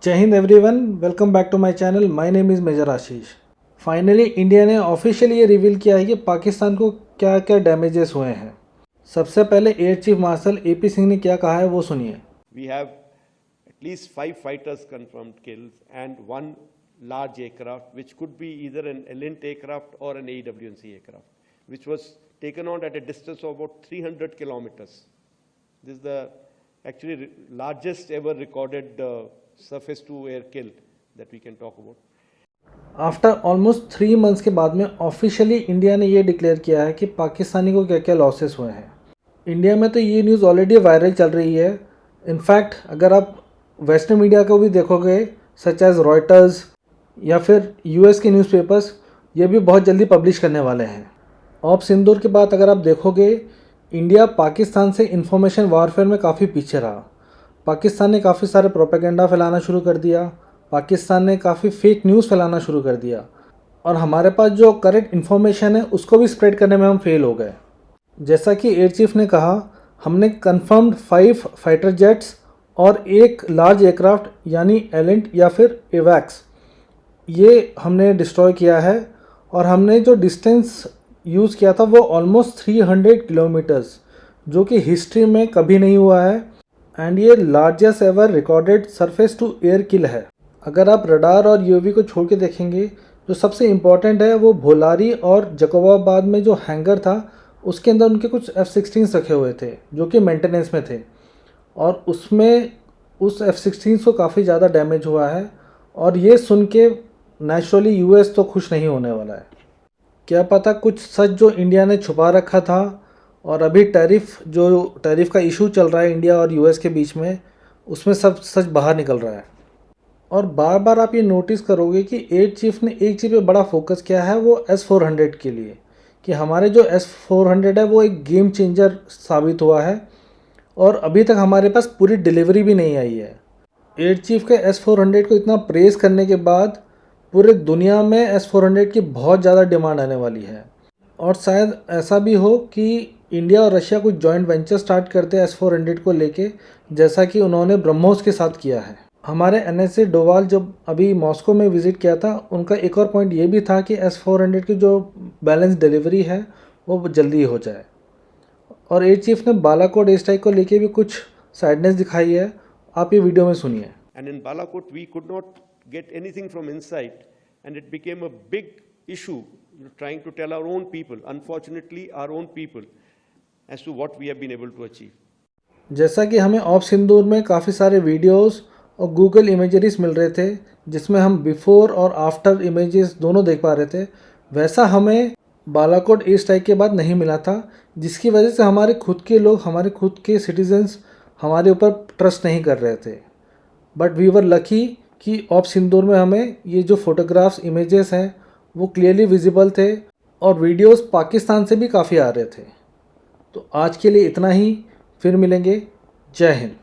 जय Hind everyone, welcome back to my channel. My name is major Ashish. Finally India ने officially ये reveal किया है कि पाकिस्तान को क्या क्या डैमेजेस हुए हैं। सबसे पहले air chief marshal AP Singh ने क्या कहा है वो सुनिए। We have at least 5 fighters confirmed kills and 1 large aircraft, which could be either an Elint aircraft or an AWNC aircraft, which was taken on at a distance of about 300 kilometers. This is the actually largest ever recorded surface to air kill that we can talk about. After almost 3 months के बाद में officially India ने ये declare किया है कि पाकिस्तानी को क्या क्या लॉसेस हुए हैं। इंडिया में तो ये न्यूज़ ऑलरेडी वायरल चल रही है। इनफैक्ट अगर आप वेस्टर्न मीडिया को भी देखोगे, सच एज रॉयटर्स या फिर US के न्यूज़पेपर्स, ये भी बहुत जल्दी पब्लिश करने वाले हैं। ऑप सिंदूर के बाद अगर आप देखोगे, इंडिया पाकिस्तान से इंफॉर्मेशन वारफेयर में काफ़ी पीछे रहा। पाकिस्तान ने काफ़ी सारे प्रोपेगेंडा फैलाना शुरू कर दिया, पाकिस्तान ने काफ़ी फेक न्यूज़ फैलाना शुरू कर दिया और हमारे पास जो करेक्ट इन्फॉर्मेशन है उसको भी स्प्रेड करने में हम फेल हो गए। जैसा कि एयर चीफ ने कहा, हमने कंफर्म्ड 5 फाइटर जेट्स और 1 लार्ज एयरक्राफ्ट यानी एलिंट या फिर एवैक्स ये हमने डिस्ट्रॉय किया है और हमने जो डिस्टेंस यूज़ किया था वो ऑलमोस्ट 300 किलोमीटर्स, जो कि हिस्ट्री में कभी नहीं हुआ है एंड ये largest ever recorded surface to air kill है। अगर आप रडार और UAV को छोड़ के देखेंगे, जो सबसे इम्पॉर्टेंट है वो भोलारी और जकोबाबाद में जो हैंगर था उसके अंदर उनके कुछ F-16 रखे हुए थे जो कि मेंटेनेंस में थे और उसमें उस F-16 को काफ़ी ज़्यादा डैमेज हुआ है और ये सुन के नेचुरली US तो खुश नहीं होने वाला है। क्या पता कुछ सच जो इंडिया ने छुपा रखा था और अभी टैरिफ का इशू चल रहा है इंडिया और US के बीच में, उसमें सब सच बाहर निकल रहा है। और बार बार आप ये नोटिस करोगे कि एयर चीफ ने एक चीज़ पे बड़ा फोकस किया है, वो S-400 के लिए, कि हमारे जो S-400 है वो एक गेम चेंजर साबित हुआ है और अभी तक हमारे पास पूरी डिलीवरी भी नहीं आई है। एयर चीफ के S-400 को इतना प्रेज़ करने के बाद पूरे दुनिया में S-400 की बहुत ज़्यादा डिमांड आने वाली है और शायद ऐसा भी हो कि इंडिया और रशिया कुछ जॉइंट वेंचर स्टार्ट करते हैं S-400 को लेके, जैसा कि उन्होंने ब्रह्मोस के साथ किया है। हमारे NSA डोवाल जब अभी मॉस्को में विज़िट किया था, उनका एक और पॉइंट ये भी था कि S-400 की जो बैलेंस डिलीवरी है वो जल्दी हो जाए। और एयर चीफ ने बालाकोट एयर स्ट्राइक को लेके भी कुछ सैडनेस दिखाई है, आप ये वीडियो में सुनिए। And in Balakot, we could not get anything from inside, and it became a big issue trying to tell our own people, unfortunately our own people, as to what we have been able to achieve. जैसा कि हमें of सिंदूर में काफ़ी सारे videos और Google imageries मिल रहे थे जिसमें हम बिफोर और आफ्टर इमेजेस दोनों देख पा रहे थे, वैसा हमें बालाकोट एयर स्ट्राइक के बाद नहीं मिला था, जिसकी वजह से हमारे खुद के लोग, हमारे खुद के सिटीजन्स हमारे ऊपर ट्रस्ट नहीं कर रहे थे। बट वी वर लकी कि ऑफ सिंदूर में हमें ये जो फोटोग्राफ्स, इमेजेस हैं वो क्लियरली विजिबल थे और वीडियोस पाकिस्तान से भी काफ़ी आ रहे थे। तो आज के लिए इतना ही, फिर मिलेंगे। जय हिंद।